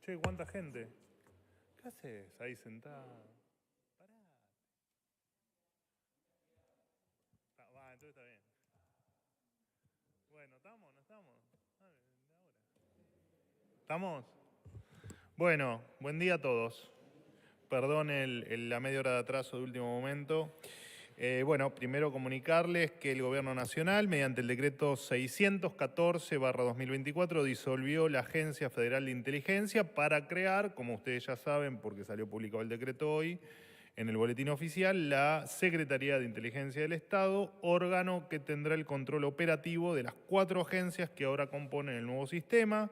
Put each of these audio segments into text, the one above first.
Che, ¿cuánta gente? ¿Qué haces ahí sentado? Pará. Va, entonces está bien. Bueno, ¿estamos? ¿No estamos? Ahora. ¿Estamos? Bueno, buen día a todos. Perdón la media hora de atraso de último momento. Bueno, primero comunicarles que el Gobierno Nacional, mediante el decreto 614/2024, disolvió la Agencia Federal de Inteligencia para crear, como ustedes ya saben, porque salió publicado el decreto hoy, en el boletín oficial, la Secretaría de Inteligencia del Estado, órgano que tendrá el control operativo de las 4 agencias que ahora componen el nuevo sistema.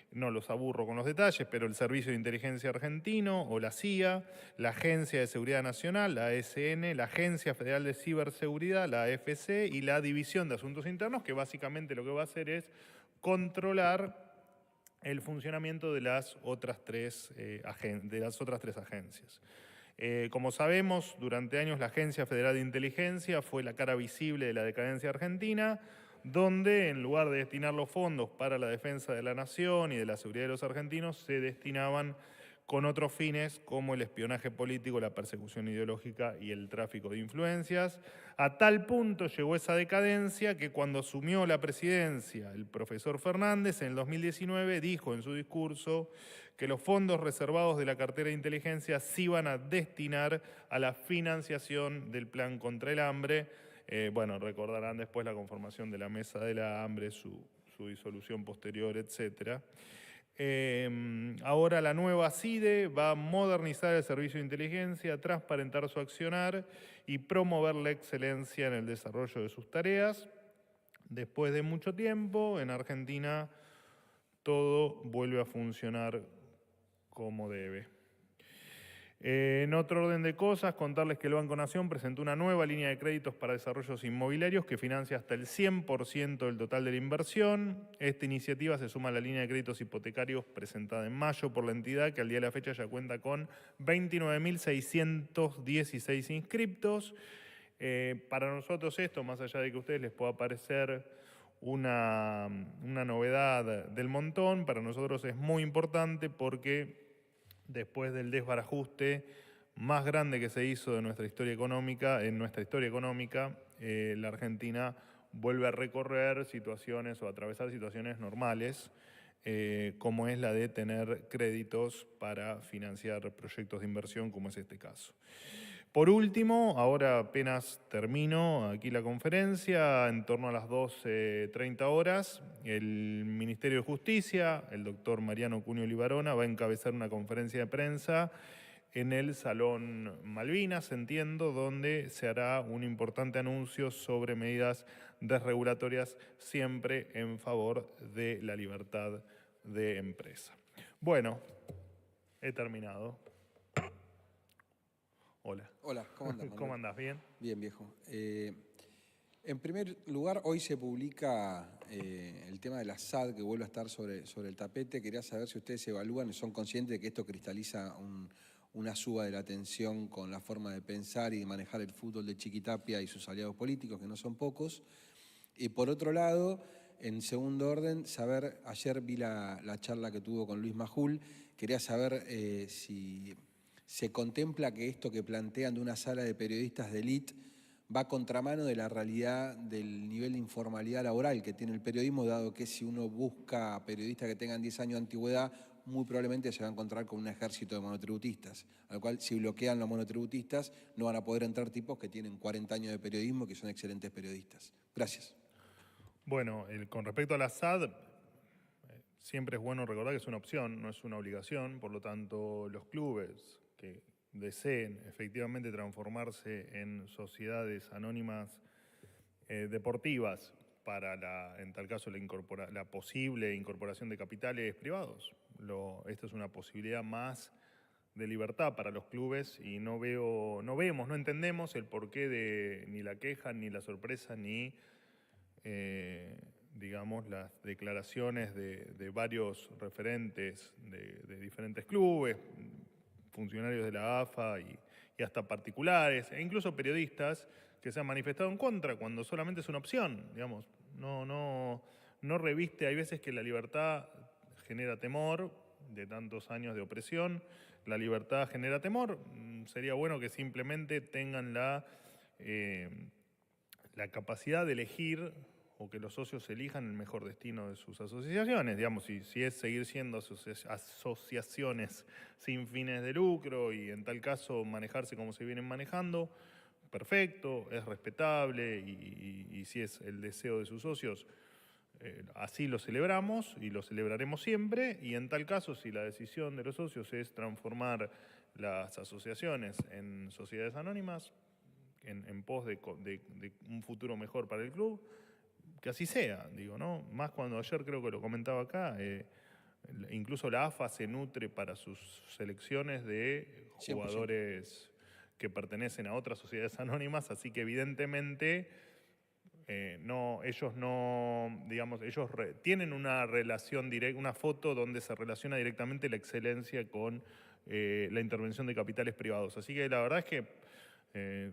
No los aburro con los detalles, pero el Servicio de Inteligencia Argentino o la CIA, la Agencia de Seguridad Nacional, la ASN, la Agencia Federal de Ciberseguridad, la AFC, y la División de Asuntos Internos, que básicamente lo que va a hacer es controlar el funcionamiento de las otras tres agencias. Como sabemos, durante años la Agencia Federal de Inteligencia fue la cara visible de la decadencia argentina, donde en lugar de destinar los fondos para la defensa de la nación y de la seguridad de los argentinos, se destinaban con otros fines como el espionaje político, la persecución ideológica y el tráfico de influencias. A tal punto llegó esa decadencia que cuando asumió la presidencia el profesor Fernández en el 2019 dijo en su discurso que los fondos reservados de la cartera de inteligencia se iban a destinar a la financiación del plan contra el hambre. Bueno, recordarán después la conformación de la Mesa del Hambre, su disolución posterior, etcétera. Ahora la nueva CIDE va a modernizar el servicio de inteligencia, transparentar su accionar y promover la excelencia en el desarrollo de sus tareas. Después de mucho tiempo, en Argentina todo vuelve a funcionar como debe. En otro orden de cosas, contarles que el Banco Nación presentó una nueva línea de créditos para desarrollos inmobiliarios que financia hasta el 100% del total de la inversión. Esta iniciativa se suma a la línea de créditos hipotecarios presentada en mayo por la entidad, que al día de la fecha ya cuenta con 29.616 inscriptos. Para nosotros esto, más allá de que a ustedes les pueda parecer una novedad del montón, para nosotros es muy importante porque después del desbarajuste más grande que se hizo de nuestra historia económica, la Argentina vuelve a recorrer situaciones o a atravesar situaciones normales, como es la de tener créditos para financiar proyectos de inversión, como es este caso. Por último, ahora apenas termino aquí la conferencia, en torno a las 12:30 horas, el Ministerio de Justicia, el doctor Mariano Cunio Libarona, va a encabezar una conferencia de prensa en el Salón Malvinas, entiendo, donde se hará un importante anuncio sobre medidas desregulatorias siempre en favor de la libertad de empresa. Bueno, he terminado. Hola. Hola, ¿cómo andás, Manuel? ¿Cómo andás? ¿Bien? Bien, viejo. En primer lugar, hoy se publica el tema de la SAD, que vuelve a estar sobre el tapete. Quería saber si ustedes evalúan y son conscientes de que esto cristaliza una suba de la tensión con la forma de pensar y de manejar el fútbol de Chiquitapia y sus aliados políticos, que no son pocos. Y por otro lado, en segundo orden, saber, ayer vi la charla que tuvo con Luis Majul, quería saber si se contempla que esto que plantean de una sala de periodistas de élite va a contramano de la realidad del nivel de informalidad laboral que tiene el periodismo, dado que si uno busca periodistas que tengan 10 años de antigüedad, muy probablemente se va a encontrar con un ejército de monotributistas, al cual si bloquean los monotributistas no van a poder entrar tipos que tienen 40 años de periodismo y que son excelentes periodistas. Gracias. Bueno, con respecto a la SAD, siempre es bueno recordar que es una opción, no es una obligación, por lo tanto los clubes que deseen efectivamente transformarse en sociedades anónimas deportivas para, en tal caso, la posible incorporación de capitales privados. Esta es una posibilidad más de libertad para los clubes y no entendemos el porqué de ni la queja, ni la sorpresa, ni digamos, las declaraciones de varios referentes de diferentes clubes, funcionarios de la AFA y hasta particulares, e incluso periodistas que se han manifestado en contra cuando solamente es una opción, digamos. No reviste, hay veces que la libertad genera temor, de tantos años de opresión. La libertad genera temor. Sería bueno que simplemente tengan la capacidad de elegir o que los socios elijan el mejor destino de sus asociaciones. Digamos, si es seguir siendo asociaciones sin fines de lucro y en tal caso manejarse como se vienen manejando, perfecto, es respetable y si es el deseo de sus socios, así lo celebramos y lo celebraremos siempre. Y en tal caso, si la decisión de los socios es transformar las asociaciones en sociedades anónimas, en pos de un futuro mejor para el club, que así sea, digo, ¿no? Más cuando ayer creo que lo comentaba acá, incluso la AFA se nutre para sus selecciones de 100%. jugadores que pertenecen a otras sociedades anónimas, así que evidentemente ellos no, digamos, ellos tienen una relación directa, una foto donde se relaciona directamente la excelencia con la intervención de capitales privados. Así que la verdad es que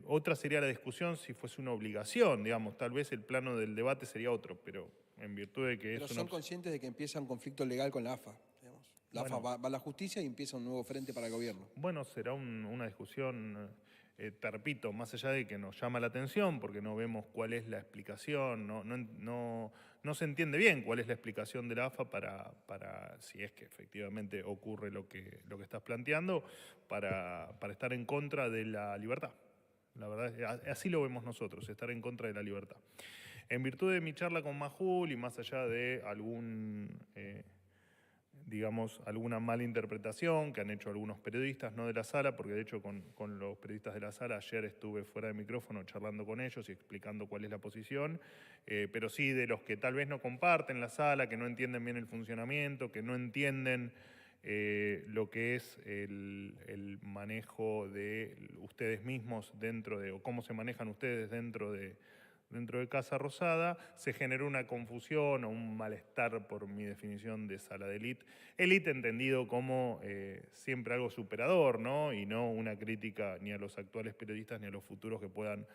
otra sería la discusión si fuese una obligación, digamos, tal vez el plano del debate sería otro, pero en virtud de que Pero es una son conscientes de que empieza un conflicto legal con la AFA. Digamos. La AFA va a la justicia y empieza un nuevo frente para el gobierno. Bueno, será una discusión, te repito, más allá de que nos llama la atención, porque no vemos cuál es la explicación, no se entiende bien cuál es la explicación de la AFA para si es que efectivamente ocurre lo que estás planteando, para estar en contra de la libertad. La verdad, así lo vemos nosotros, estar en contra de la libertad. En virtud de mi charla con Majul y más allá de digamos, alguna mala interpretación que han hecho algunos periodistas, no de la sala, porque de hecho con los periodistas de la sala ayer estuve fuera de micrófono charlando con ellos y explicando cuál es la posición, pero sí de los que tal vez no comparten la sala, que no entienden bien el funcionamiento, que no entienden lo que es el manejo de ustedes mismos o cómo se manejan ustedes dentro de Casa Rosada, se generó una confusión o un malestar por mi definición de sala de élite. Élite entendido como siempre algo superador, ¿no? Y no una crítica ni a los actuales periodistas ni a los futuros que puedan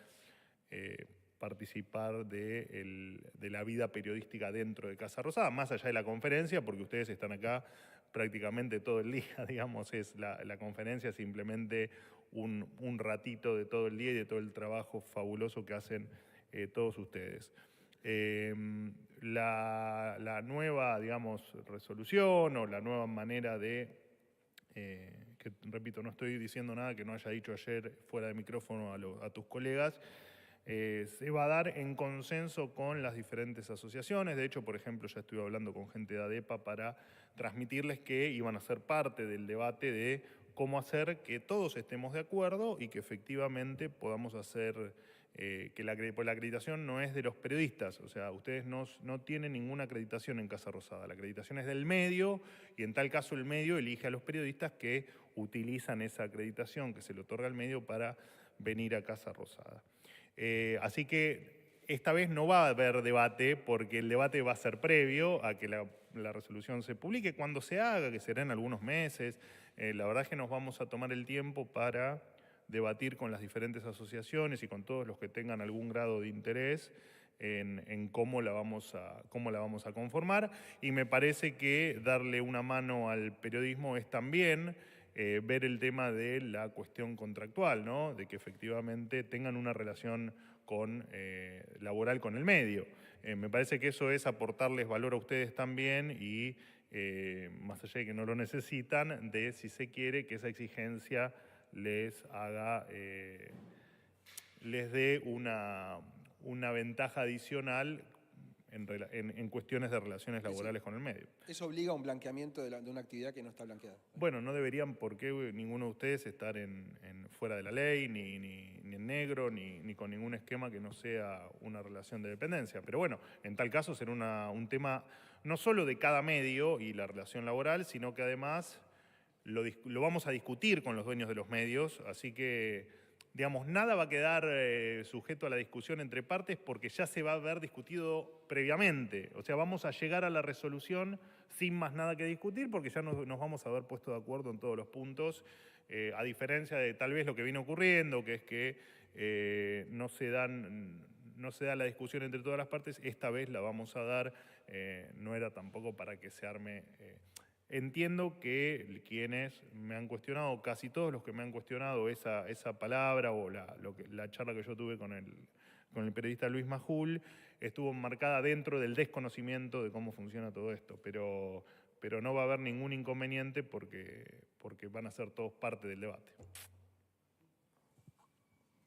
participar de la vida periodística dentro de Casa Rosada, más allá de la conferencia, porque ustedes están acá prácticamente todo el día, digamos, es la conferencia simplemente un ratito de todo el día y de todo el trabajo fabuloso que hacen todos ustedes. La nueva, digamos, resolución o la nueva manera de, que repito, no estoy diciendo nada que no haya dicho ayer fuera de micrófono a tus colegas, se va a dar en consenso con las diferentes asociaciones. De hecho, por ejemplo, ya estuve hablando con gente de ADEPA para transmitirles que iban a ser parte del debate de cómo hacer que todos estemos de acuerdo y que efectivamente podamos hacer que la acreditación no es de los periodistas, o sea, ustedes no tienen ninguna acreditación en Casa Rosada, la acreditación es del medio y en tal caso el medio elige a los periodistas que utilizan esa acreditación que se le otorga al medio para venir a Casa Rosada. Así que esta vez no va a haber debate porque el debate va a ser previo a que la resolución se publique cuando se haga, que será en algunos meses. La verdad es que nos vamos a tomar el tiempo para debatir con las diferentes asociaciones y con todos los que tengan algún grado de interés en cómo la vamos a conformar. Y me parece que darle una mano al periodismo es también ver el tema de la cuestión contractual, ¿no? De que efectivamente tengan una relación laboral con el medio. Me parece que eso es aportarles valor a ustedes también y, más allá de que no lo necesitan, de, si se quiere, que esa exigencia les dé una ventaja adicional en cuestiones de relaciones laborales con el medio. Eso obliga a un blanqueamiento de una actividad que no está blanqueada. Bueno, no deberían por qué ninguno de ustedes estar fuera de la ley, ni en negro, ni con ningún esquema que no sea una relación de dependencia. Pero bueno, en tal caso será un tema no solo de cada medio y la relación laboral, sino que además lo vamos a discutir con los dueños de los medios, así que digamos, nada va a quedar sujeto a la discusión entre partes porque ya se va a haber discutido previamente. O sea, vamos a llegar a la resolución sin más nada que discutir porque ya nos vamos a haber puesto de acuerdo en todos los puntos, a diferencia de tal vez lo que viene ocurriendo, que es que no se da la discusión entre todas las partes, esta vez la vamos a dar, no era tampoco para que se arme entiendo que quienes me han cuestionado, casi todos los que me han cuestionado esa palabra o la charla que yo tuve con el periodista Luis Majul, estuvo marcada dentro del desconocimiento de cómo funciona todo esto, pero no va a haber ningún inconveniente porque van a ser todos parte del debate.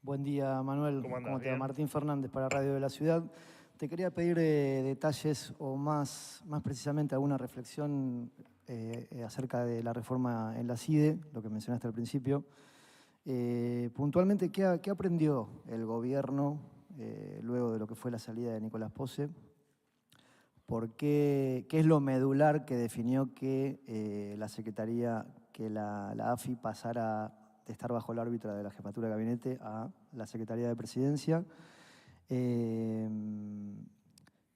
Buen día, Manuel. ¿Cómo andás? ¿Cómo te va? ¿Bien? Martín Fernández para Radio de la Ciudad. Te quería pedir detalles o más precisamente alguna reflexión acerca de la reforma en la CIDE, lo que mencionaste al principio. Puntualmente, ¿qué aprendió el gobierno luego de lo que fue la salida de Nicolás Posse? ¿Qué es lo medular que definió que la Secretaría, que la AFI pasara de estar bajo el árbitro de la Jefatura de Gabinete a la Secretaría de Presidencia?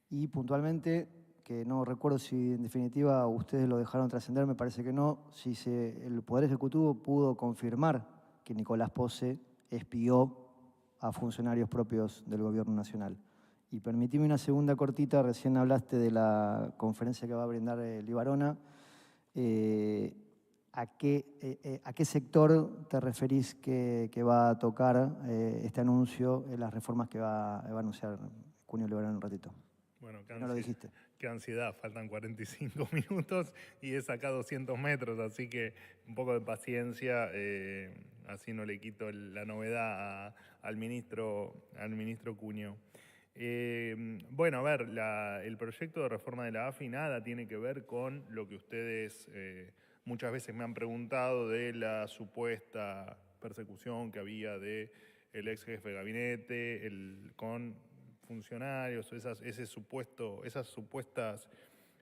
Y puntualmente, que no recuerdo si en definitiva ustedes lo dejaron trascender, me parece que no, si el Poder Ejecutivo pudo confirmar que Nicolás Posse espió a funcionarios propios del Gobierno Nacional. Y permitime una segunda cortita, recién hablaste de la conferencia que va a brindar Libarona. ¿A qué sector te referís que va a tocar este anuncio en las reformas que va a anunciar Cunio Libarona en un ratito? Bueno, no lo dijiste. Qué ansiedad, faltan 45 minutos y es acá 200 metros, así que un poco de paciencia, así no le quito la novedad al ministro Cunio. Bueno, a ver, el proyecto de reforma de la AFI nada tiene que ver con lo que ustedes muchas veces me han preguntado de la supuesta persecución que había del ex jefe de gabinete, con funcionarios, esas supuestas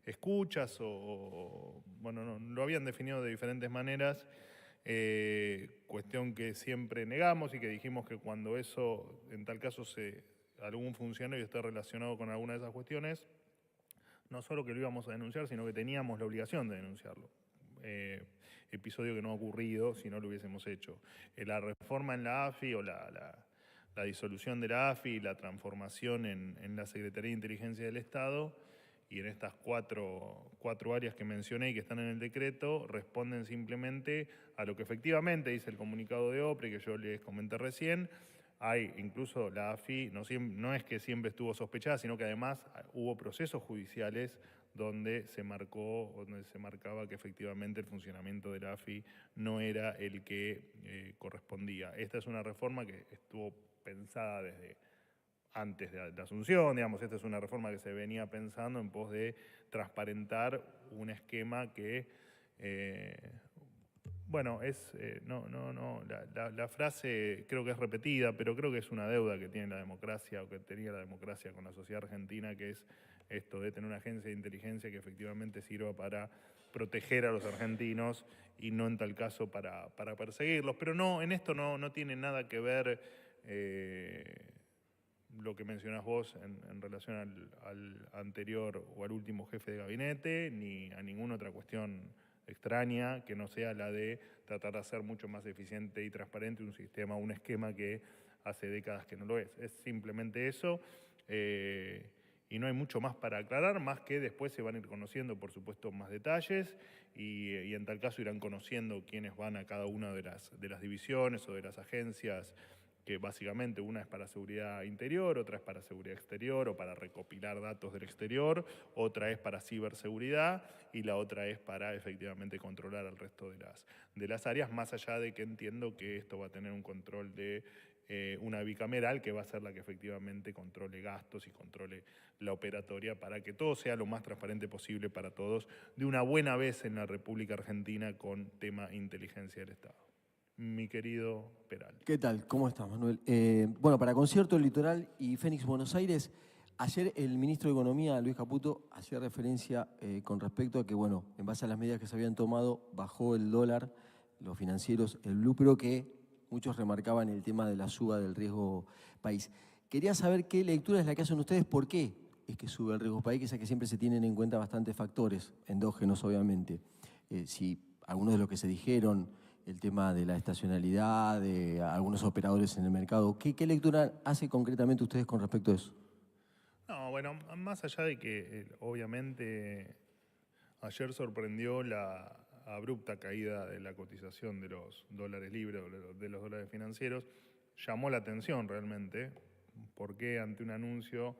escuchas bueno, no, lo habían definido de diferentes maneras, cuestión que siempre negamos y que dijimos que cuando eso, en tal caso, algún funcionario esté relacionado con alguna de esas cuestiones, no solo que lo íbamos a denunciar, sino que teníamos la obligación de denunciarlo. Episodio que no ha ocurrido si no lo hubiésemos hecho. La reforma en la AFI o la disolución de la AFI y la transformación en la Secretaría de Inteligencia del Estado y en estas cuatro áreas que mencioné y que están en el decreto responden simplemente a lo que efectivamente dice el comunicado de OPRE que yo les comenté recién. Hay incluso la AFI, no es que siempre estuvo sospechada, sino que además hubo procesos judiciales donde se marcaba que efectivamente el funcionamiento de la AFI no era el que correspondía. Esta es una reforma que estuvo pensada desde antes de la asunción, digamos, esta es una reforma que se venía pensando en pos de transparentar un esquema que, bueno, la frase creo que es repetida, pero creo que es una deuda que tiene la democracia o que tenía la democracia con la sociedad argentina, que es esto de tener una agencia de inteligencia que efectivamente sirva para proteger a los argentinos y no en tal caso para perseguirlos. Pero no, en esto no tiene nada que ver lo que mencionás vos en relación al anterior o al último jefe de gabinete, ni a ninguna otra cuestión extraña que no sea la de tratar de hacer mucho más eficiente y transparente un sistema, un esquema que hace décadas que no lo es. Es simplemente eso. Y no hay mucho más para aclarar, más que después se van a ir conociendo, por supuesto, más detalles y en tal caso irán conociendo quiénes van a cada una de las divisiones o de las agencias, que básicamente una es para seguridad interior, otra es para seguridad exterior o para recopilar datos del exterior, otra es para ciberseguridad y la otra es para efectivamente controlar al resto de las áreas, más allá de que entiendo que esto va a tener un control de una bicameral que va a ser la que efectivamente controle gastos y controle la operatoria para que todo sea lo más transparente posible para todos de una buena vez en la República Argentina con tema inteligencia del Estado. Mi querido Peral. ¿Qué tal? ¿Cómo estás, Manuel? Bueno, para Concierto Litoral y Fénix Buenos Aires, ayer el ministro de Economía, Luis Caputo, hacía referencia con respecto a que, bueno, en base a las medidas que se habían tomado, bajó el dólar, los financieros, el blue, pero que muchos remarcaban el tema de la suba del riesgo país. Quería saber qué lectura es la que hacen ustedes, por qué es que sube el riesgo país, que es que siempre se tienen en cuenta bastantes factores, endógenos obviamente. Si algunos de los que se dijeron, el tema de la estacionalidad, de algunos operadores en el mercado, ¿qué lectura hace concretamente ustedes con respecto a eso? No, bueno, más allá de que obviamente Ayer sorprendió la abrupta caída de la cotización de los dólares libres, de los dólares financieros. Llamó la atención realmente, porque ante un anuncio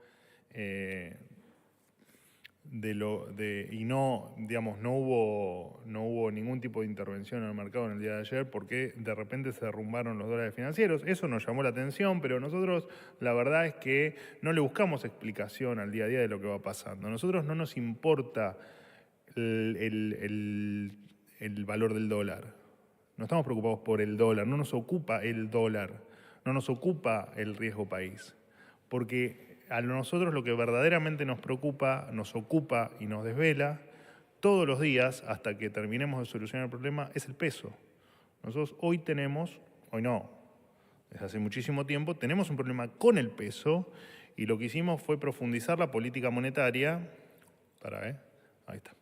no hubo ningún tipo de intervención en el mercado en el día de ayer, porque de repente se derrumbaron los dólares financieros. Eso nos llamó la atención, pero nosotros la verdad es que no le buscamos explicación al día a día de lo que va pasando. A nosotros no nos importa el valor del dólar. No estamos preocupados por el dólar, no nos ocupa el dólar, no nos ocupa el riesgo país, porque a nosotros lo que verdaderamente nos preocupa, nos ocupa y nos desvela todos los días hasta que terminemos de solucionar el problema es el peso. Nosotros hoy no, desde hace muchísimo tiempo, tenemos un problema con el peso y lo que hicimos fue profundizar la política monetaria, ahí está.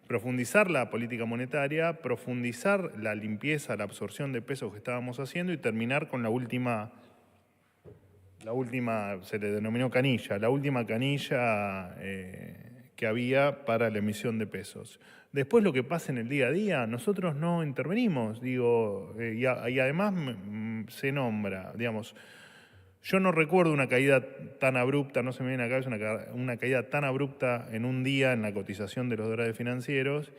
Profundizar la política monetaria, profundizar la limpieza, la absorción de pesos que estábamos haciendo y terminar con la última, se le denominó canilla, la última canilla que había para la emisión de pesos. Después lo que pasa en el día a día, nosotros no intervenimos, y además se nombra, digamos, yo no recuerdo una caída tan abrupta, no se me viene a la cabeza una caída tan abrupta en un día en la cotización de los dólares financieros,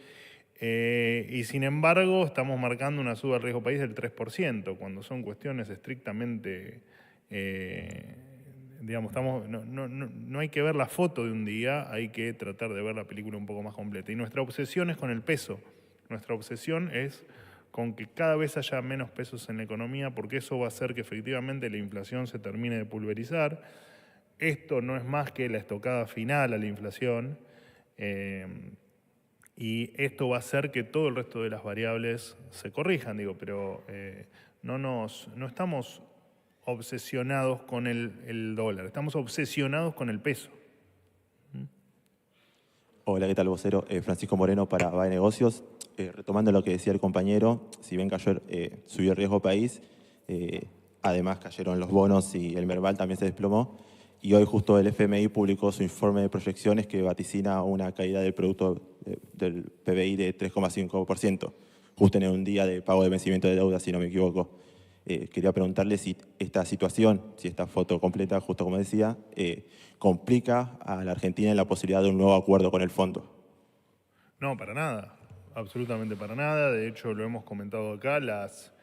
y sin embargo estamos marcando una suba del riesgo país del 3%, cuando son cuestiones estrictamente, no hay que ver la foto de un día, hay que tratar de ver la película un poco más completa. Y nuestra obsesión es con el peso, nuestra obsesión es con que cada vez haya menos pesos en la economía, porque eso va a hacer que efectivamente la inflación se termine de pulverizar. Esto no es más que la estocada final a la inflación, y esto va a hacer que todo el resto de las variables se corrijan, pero no estamos obsesionados con el dólar, estamos obsesionados con el peso. Hola, ¿qué tal, vocero? Francisco Moreno para BAE Negocios. Retomando lo que decía el compañero, si bien cayó, subió el riesgo país, además cayeron los bonos y el Merval también se desplomó. Y hoy justo el FMI publicó su informe de proyecciones que vaticina una caída del producto del PBI de 3,5%, justo en un día de pago de vencimiento de deuda, si no me equivoco. Quería preguntarle si esta situación, si esta foto completa, justo como decía, complica a la Argentina en la posibilidad de un nuevo acuerdo con el fondo. No, para nada, absolutamente para nada. De hecho, lo hemos comentado acá, las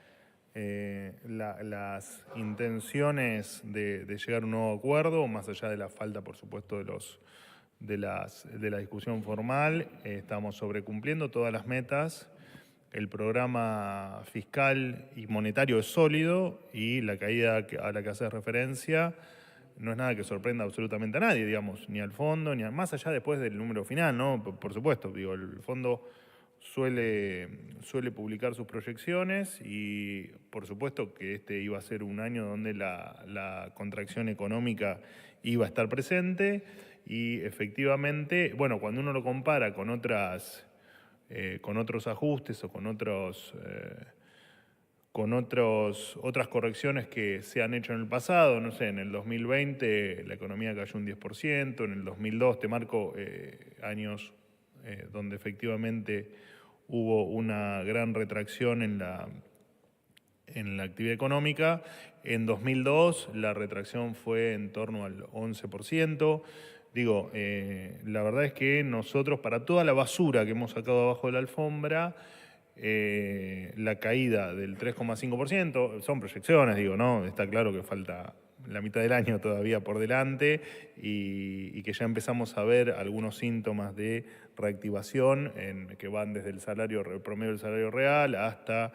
intenciones de llegar a un nuevo acuerdo, más allá de la falta, por supuesto, de la discusión formal, estamos sobrecumpliendo todas las metas. El programa fiscal y monetario es sólido y la caída a la que hace referencia no es nada que sorprenda absolutamente a nadie, digamos, ni al fondo, más allá después del número final, ¿no? Por supuesto, el fondo suele publicar sus proyecciones y por supuesto que este iba a ser un año donde la contracción económica iba a estar presente y efectivamente, bueno, cuando uno lo compara con otros ajustes o con otras correcciones que se han hecho en el pasado, no sé, en el 2020 la economía cayó un 10%, en el 2002, te marco años donde efectivamente hubo una gran retracción en la actividad económica. En 2002 la retracción fue en torno al 11%. La verdad es que nosotros, para toda la basura que hemos sacado abajo de la alfombra, la caída del 3,5%, son proyecciones, ¿no? Está claro que falta la mitad del año todavía por delante y que ya empezamos a ver algunos síntomas de reactivación que van desde el promedio del salario real hasta,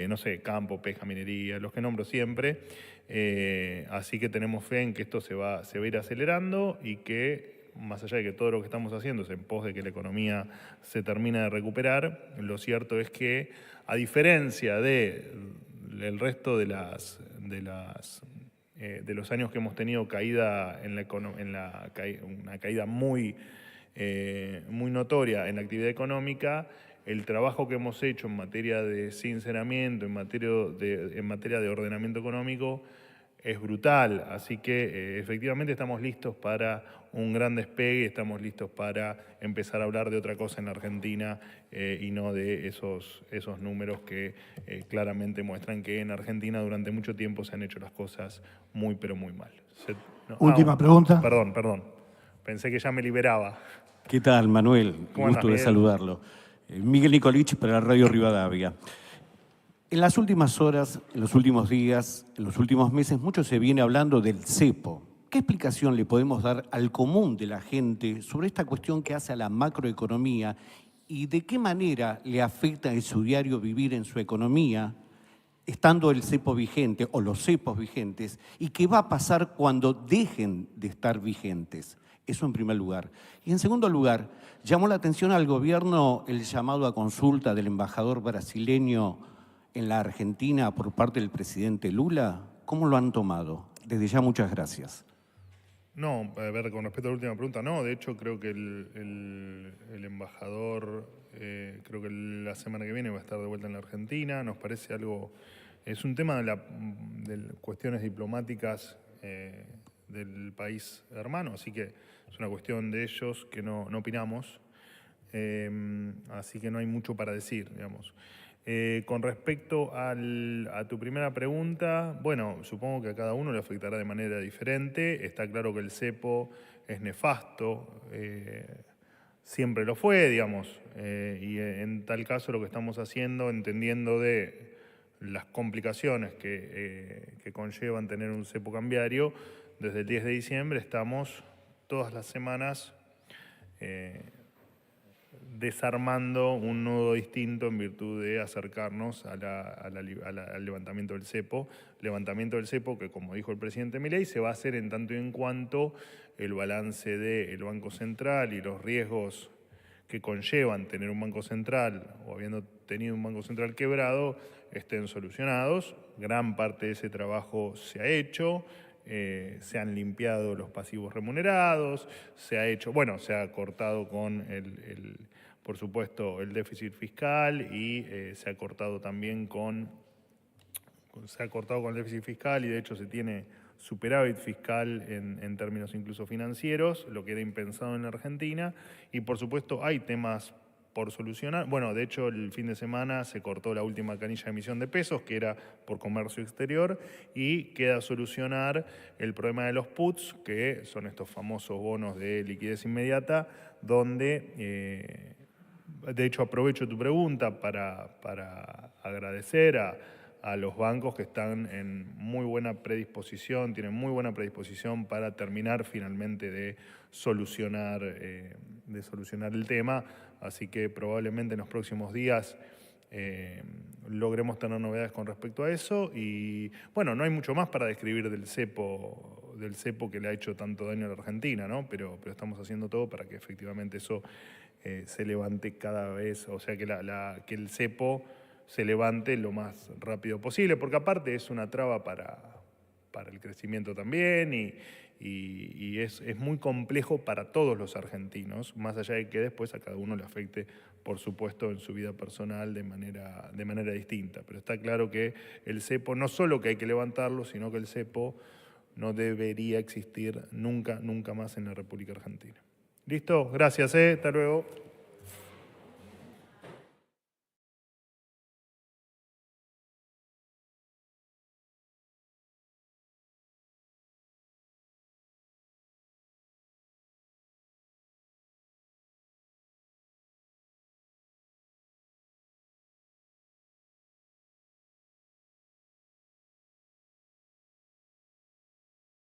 no sé, campo, pesca, minería, los que nombro siempre. Así que tenemos fe en que esto se va a ir acelerando y que, más allá de que todo lo que estamos haciendo es en pos de que la economía se termine de recuperar, lo cierto es que, a diferencia del resto de los años que hemos tenido caída una caída muy notoria en la actividad económica, el trabajo que hemos hecho en materia de sinceramiento, en materia de ordenamiento económico, es brutal. Así que efectivamente estamos listos para un gran despegue, estamos listos para empezar a hablar de otra cosa en la Argentina y no de esos números que claramente muestran que en Argentina durante mucho tiempo se han hecho las cosas muy, pero muy mal. Última pregunta. Perdón. Pensé que ya me liberaba. ¿Qué tal, Manuel? ¿Cómo andás, Gusto de Miguel? saludarlo. Miguel Nicolich para Radio Rivadavia. En las últimas horas, en los últimos días, en los últimos meses, mucho se viene hablando del cepo. ¿Qué explicación le podemos dar al común de la gente sobre esta cuestión que hace a la macroeconomía y de qué manera le afecta en su diario vivir en su economía, estando el cepo vigente o los cepos vigentes, y qué va a pasar cuando dejen de estar vigentes? Eso en primer lugar. Y en segundo lugar, llamó la atención al gobierno el llamado a consulta del embajador brasileño en la Argentina por parte del presidente Lula. ¿Cómo lo han tomado? Desde ya, muchas gracias. No, a ver, con respecto a la última pregunta, no. De hecho, creo que el embajador, creo que la semana que viene va a estar de vuelta en la Argentina. Nos parece algo, es un tema de cuestiones diplomáticas del país hermano, así que es una cuestión de ellos que no opinamos. Así que no hay mucho para decir, digamos. Con respecto a tu primera pregunta, bueno, supongo que a cada uno le afectará de manera diferente. Está claro que el cepo es nefasto, siempre lo fue, digamos, y en tal caso lo que estamos haciendo, entendiendo de las complicaciones que conllevan tener un cepo cambiario, desde el 10 de diciembre estamos todas las semanas desarmando un nudo distinto en virtud de acercarnos al levantamiento del cepo. Levantamiento del cepo que, como dijo el presidente Milei, se va a hacer en tanto y en cuanto el balance del Banco Central y los riesgos que conllevan tener un Banco Central o habiendo tenido un Banco Central quebrado estén solucionados. Gran parte de ese trabajo se ha hecho. Se han limpiado los pasivos remunerados, se ha cortado con por supuesto, el déficit fiscal y se ha cortado también con el déficit fiscal y de hecho se tiene superávit fiscal en términos incluso financieros, lo que era impensado en la Argentina, y por supuesto hay temas por solucionar. Bueno, de hecho el fin de semana se cortó la última canilla de emisión de pesos, que era por comercio exterior, y queda solucionar el problema de los puts, que son estos famosos bonos de liquidez inmediata, donde, de hecho aprovecho tu pregunta para agradecer a los bancos que están en muy buena predisposición, tienen muy buena predisposición para terminar finalmente de solucionar el tema. Así que probablemente en los próximos días logremos tener novedades con respecto a eso. Y bueno, no hay mucho más para describir del cepo que le ha hecho tanto daño a la Argentina, ¿no? Pero estamos haciendo todo para que efectivamente eso se levante cada vez, o sea, que el cepo se levante lo más rápido posible, porque aparte es una traba para el crecimiento también y es muy complejo para todos los argentinos, más allá de que después a cada uno le afecte, por supuesto, en su vida personal de manera distinta. Pero está claro que el cepo, no solo que hay que levantarlo, sino que el cepo no debería existir nunca más en la República Argentina. ¿Listo? Gracias, hasta luego.